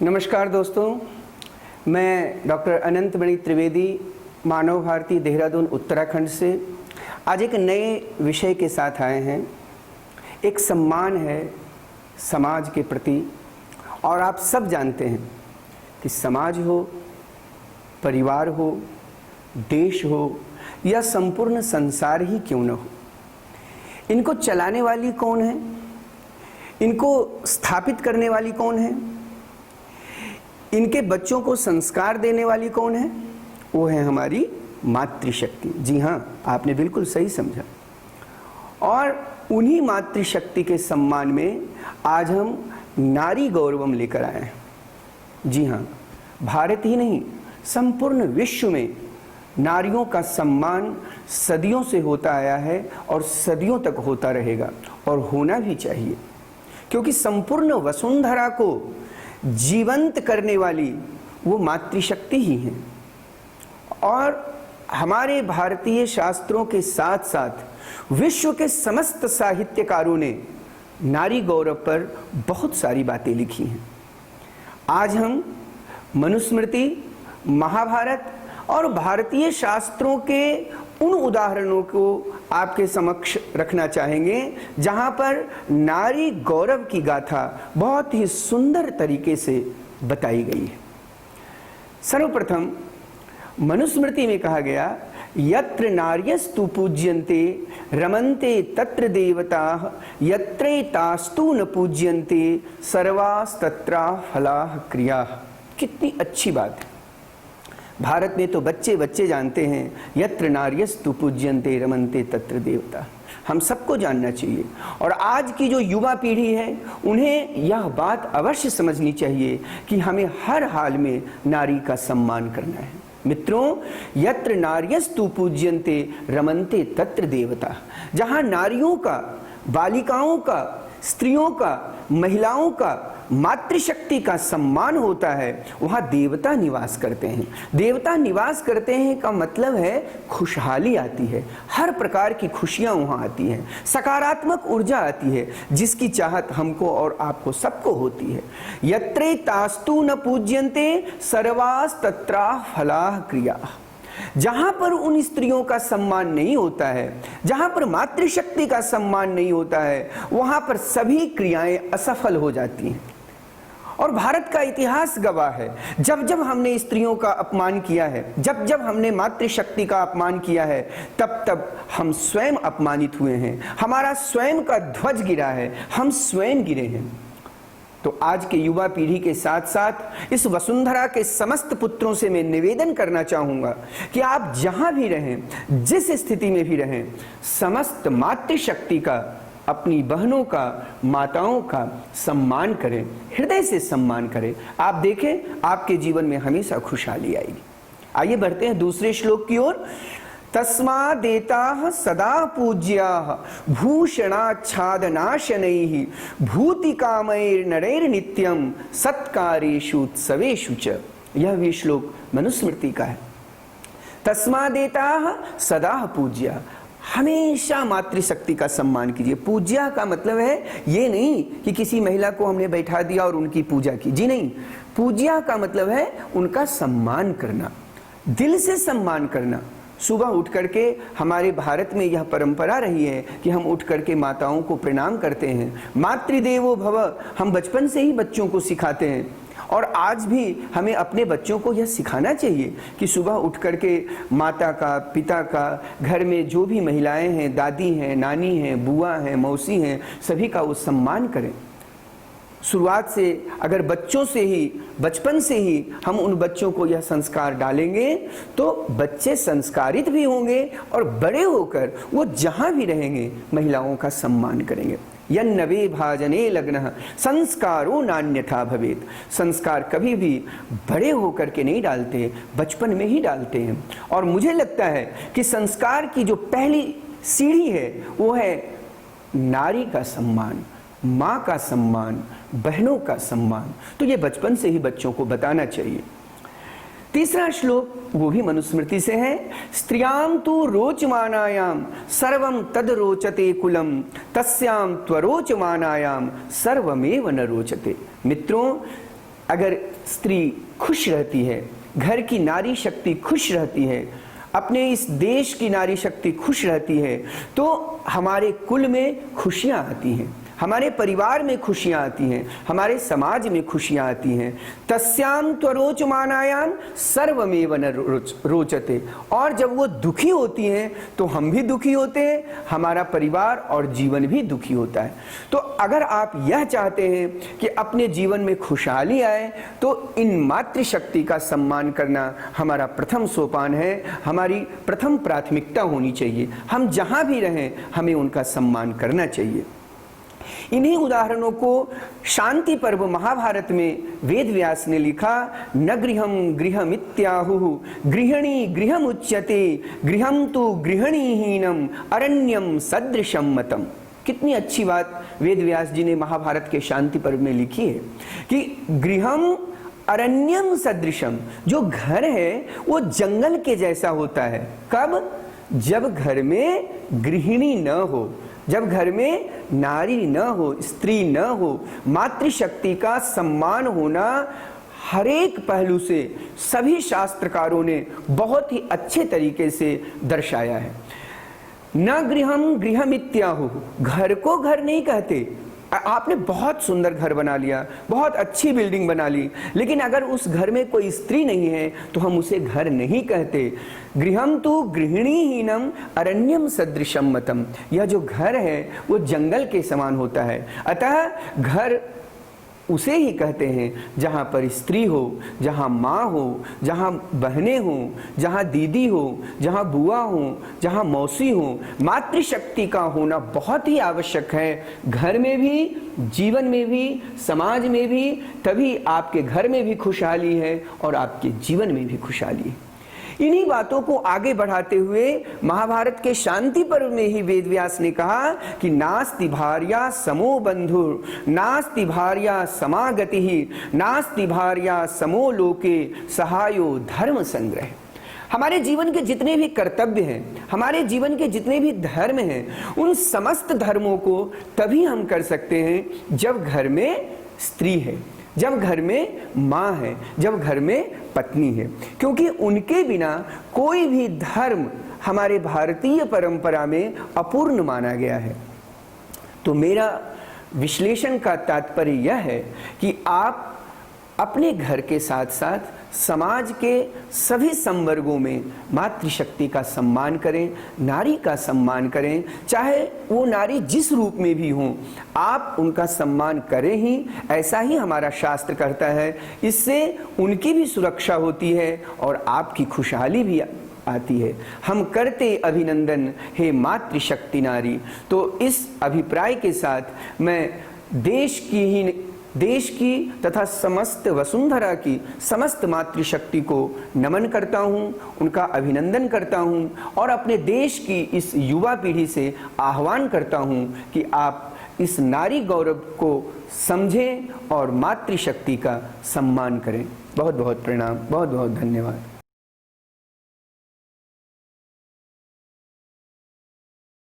नमस्कार दोस्तों, मैं डॉक्टर अनंत मणि त्रिवेदी, मानव भारती, देहरादून, उत्तराखंड से आज एक नए विषय के साथ आए हैं। एक सम्मान है समाज के प्रति, और आप सब जानते हैं कि समाज हो, परिवार हो, देश हो या संपूर्ण संसार ही क्यों न हो, इनको चलाने वाली कौन है, इनको स्थापित करने वाली कौन है, इनके बच्चों को संस्कार देने वाली कौन है? वो है हमारी मातृशक्ति। जी हाँ, आपने बिल्कुल सही समझा। और उन्हीं मातृशक्ति के सम्मान में आज हम नारी गौरवम लेकर आए हैं। जी हाँ, भारत ही नहीं, संपूर्ण विश्व में नारियों का सम्मान सदियों से होता आया है और सदियों तक होता रहेगा, और होना भी चाहिए, क्योंकि संपूर्ण वसुंधरा को जीवंत करने वाली वो मातृशक्ति ही है। और हमारे भारतीय शास्त्रों के साथ साथ विश्व के समस्त साहित्यकारों ने नारी गौरव पर बहुत सारी बातें लिखी हैं। आज हम मनुस्मृति, महाभारत और भारतीय शास्त्रों के उन उदाहरणों को आपके समक्ष रखना चाहेंगे जहां पर नारी गौरव की गाथा बहुत ही सुंदर तरीके से बताई गई है। सर्वप्रथम मनुस्मृति में कहा गया, यत्र नार्यस्तु पूज्यन्ते रमन्ते तत्र देवताः, यत्रैतास्तु न पूज्यन्ते सर्वास्तत्रा फलाः क्रियाः। कितनी अच्छी बात है। भारत में तो बच्चे बच्चे जानते हैं, यत्र नार्यस्तु पूज्यन्ते रमन्ते तत्र देवता। हम सबको जानना चाहिए, और आज की जो युवा पीढ़ी है उन्हें यह बात अवश्य समझनी चाहिए कि हमें हर हाल में नारी का सम्मान करना है। मित्रों, यत्र नार्यस्तु पूज्यन्ते रमन्ते तत्र देवता। जहां नारियों का, बालिकाओं का, स्त्रियों का, महिलाओं का, मातृशक्ति का सम्मान होता है, वहां देवता निवास करते हैं। देवता निवास करते हैं का मतलब है खुशहाली आती है, हर प्रकार की खुशियां वहां आती हैं, सकारात्मक ऊर्जा आती है, जिसकी चाहत हमको और आपको सबको होती है। यत्रे तास्तु न पूज्यन्ते सर्वास तत्रा फलाः क्रियाः। जहां पर उन स्त्रियों का सम्मान नहीं होता है, जहां पर मातृशक्ति का सम्मान नहीं होता है, वहां पर सभी क्रियाएं असफल हो जाती हैं। और भारत का इतिहास गवाह है, जब जब हमने स्त्रियों का अपमान किया है, जब जब हमने मातृशक्ति का अपमान किया है, तब तब हम स्वयं अपमानित हुए हैं, हमारा स्वयं का ध्वज गिरा है, हम स्वयं गिरे हैं। तो आज के युवा पीढ़ी के साथ साथ इस वसुंधरा के समस्त पुत्रों से मैं निवेदन करना चाहूंगा कि आप जहां भी रहें, जिस स्थिति में भी रहें, समस्त मातृशक्ति का, अपनी बहनों का, माताओं का सम्मान करें, हृदय से सम्मान करें। आप देखें, आपके जीवन में हमेशा खुशहाली आएगी। आइए बढ़ते हैं दूसरे श्लोक की ओर। तस्मादेताः सदा पूज्याः भूषणाच्छादनाशनैः भूतिकामैर्नरैर्नित्यं सत्कारेषु उत्सवेषु च। यह भी श्लोक मनुस्मृति का है। तस्मादेताः सदा पूज्या, हमेशा मातृशक्ति का सम्मान कीजिए। पूज्या का मतलब है ये नहीं कि किसी महिला को हमने बैठा दिया और उनकी पूजा की, जी नहीं। पूज्या का मतलब है उनका सम्मान करना, दिल से सम्मान करना। सुबह उठ करके हमारे भारत में यह परंपरा रही है कि हम उठ करके माताओं को प्रणाम करते हैं। मातृदेवो भव हम बचपन से ही बच्चों को सिखाते हैं, और आज भी हमें अपने बच्चों को यह सिखाना चाहिए कि सुबह उठ करके माता का, पिता का, घर में जो भी महिलाएं हैं, दादी हैं, नानी हैं, बुआ हैं, मौसी हैं, सभी का वो सम्मान करें। शुरुआत से अगर बच्चों से ही, बचपन से ही हम उन बच्चों को यह संस्कार डालेंगे तो बच्चे संस्कारित भी होंगे, और बड़े होकर वो जहां भी रहेंगे महिलाओं का सम्मान करेंगे। यन्नवे भाजने लग्नः संस्कारो नान्यथा भवेत्। संस्कार कभी भी बड़े होकर के नहीं डालते, बचपन में ही डालते हैं। और मुझे लगता है कि संस्कार की जो पहली सीढ़ी है वो है नारी का सम्मान, माँ का सम्मान, बहनों का सम्मान। तो ये बचपन से ही बच्चों को बताना चाहिए। तीसरा श्लोक वो भी मनुस्मृति से है। स्त्रियां तु रोचमानायाम सर्वं तद रोचते कुलम तस्याम त्वरोचमानायाम सर्वमेव न रोचते। मित्रों, अगर स्त्री खुश रहती है, घर की नारी शक्ति खुश रहती है, अपने इस देश की नारी शक्ति खुश रहती है, तो हमारे कुल में खुशियाँ आती हैं, हमारे परिवार में खुशियाँ आती हैं, हमारे समाज में खुशियाँ आती हैं। तस्याम त्वरोचमानायाम सर्वमेव न रोचते। और जब वो दुखी होती हैं तो हम भी दुखी होते हैं, हमारा परिवार और जीवन भी दुखी होता है। तो अगर आप यह चाहते हैं कि अपने जीवन में खुशहाली आए, तो इन मातृशक्ति का सम्मान करना हमारा प्रथम सोपान है, हमारी प्रथम प्राथमिकता होनी चाहिए। हम जहाँ भी रहें हमें उनका सम्मान करना चाहिए। इन्हीं उदाहरणों को शांति पर्व महाभारत में वेद व्यास ने लिखा, न गृहम गृहमित्याहुः गृहिणी गृहमुच्यते गृहम तु गृहिणीहीनम अरण्यम सदृशम मतम। कितनी अच्छी बात वेद व्यास जी ने महाभारत के शांति पर्व में लिखी है कि गृहम अरण्यम सदृशम, जो घर है वो जंगल के जैसा होता है। कब? जब घर में गृहिणी न हो, जब घर में नारी न हो, स्त्री न हो। मातृशक्ति का सम्मान होना हर एक पहलू से सभी शास्त्रकारों ने बहुत ही अच्छे तरीके से दर्शाया है। न गृहम गृहमित्याहुः, घर को घर नहीं कहते। आपने बहुत सुंदर घर बना लिया, बहुत अच्छी बिल्डिंग बना ली, लेकिन अगर उस घर में कोई स्त्री नहीं है तो हम उसे घर नहीं कहते। गृहम तु गृहिणीहीनम अरण्यम सदृशम मतम। यह जो घर है वो जंगल के समान होता है। अतः घर उसे ही कहते हैं जहाँ पर स्त्री हो, जहाँ माँ हो, जहाँ बहनें हों, जहाँ दीदी हो, जहाँ बुआ हो, जहाँ मौसी हो। मातृशक्ति का होना बहुत ही आवश्यक है, घर में भी, जीवन में भी, समाज में भी। तभी आपके घर में भी खुशहाली है और आपके जीवन में भी खुशहाली है। इन्हीं बातों को आगे बढ़ाते हुए महाभारत के शांति पर्व में ही वेद व्यास ने कहा कि नास्ति भार्या समो बंधुर नास्ति भार्या समागति नास्ति भार्या समो लोके सहायो धर्म संग्रह। हमारे जीवन के जितने भी कर्तव्य हैं, हमारे जीवन के जितने भी धर्म हैं, उन समस्त धर्मों को तभी हम कर सकते हैं जब घर में स्त्री है, जब घर में माँ है, जब घर में पत्नी है। क्योंकि उनके बिना कोई भी धर्म हमारे भारतीय परंपरा में अपूर्ण माना गया है। तो मेरा विश्लेषण का तात्पर्य यह है कि आप अपने घर के साथ साथ समाज के सभी संवर्गों में मातृशक्ति का सम्मान करें, नारी का सम्मान करें। चाहे वो नारी जिस रूप में भी हो, आप उनका सम्मान करें ही, ऐसा ही हमारा शास्त्र कहता है। इससे उनकी भी सुरक्षा होती है और आपकी खुशहाली भी आती है। हम करते अभिनंदन हे मातृशक्ति नारी। तो इस अभिप्राय के साथ मैं देश की तथा समस्त वसुंधरा की समस्त मातृशक्ति को नमन करता हूँ, उनका अभिनंदन करता हूँ और अपने देश की इस युवा पीढ़ी से आह्वान करता हूँ कि आप इस नारी गौरव को समझें और मातृशक्ति का सम्मान करें। बहुत बहुत प्रणाम, बहुत बहुत धन्यवाद।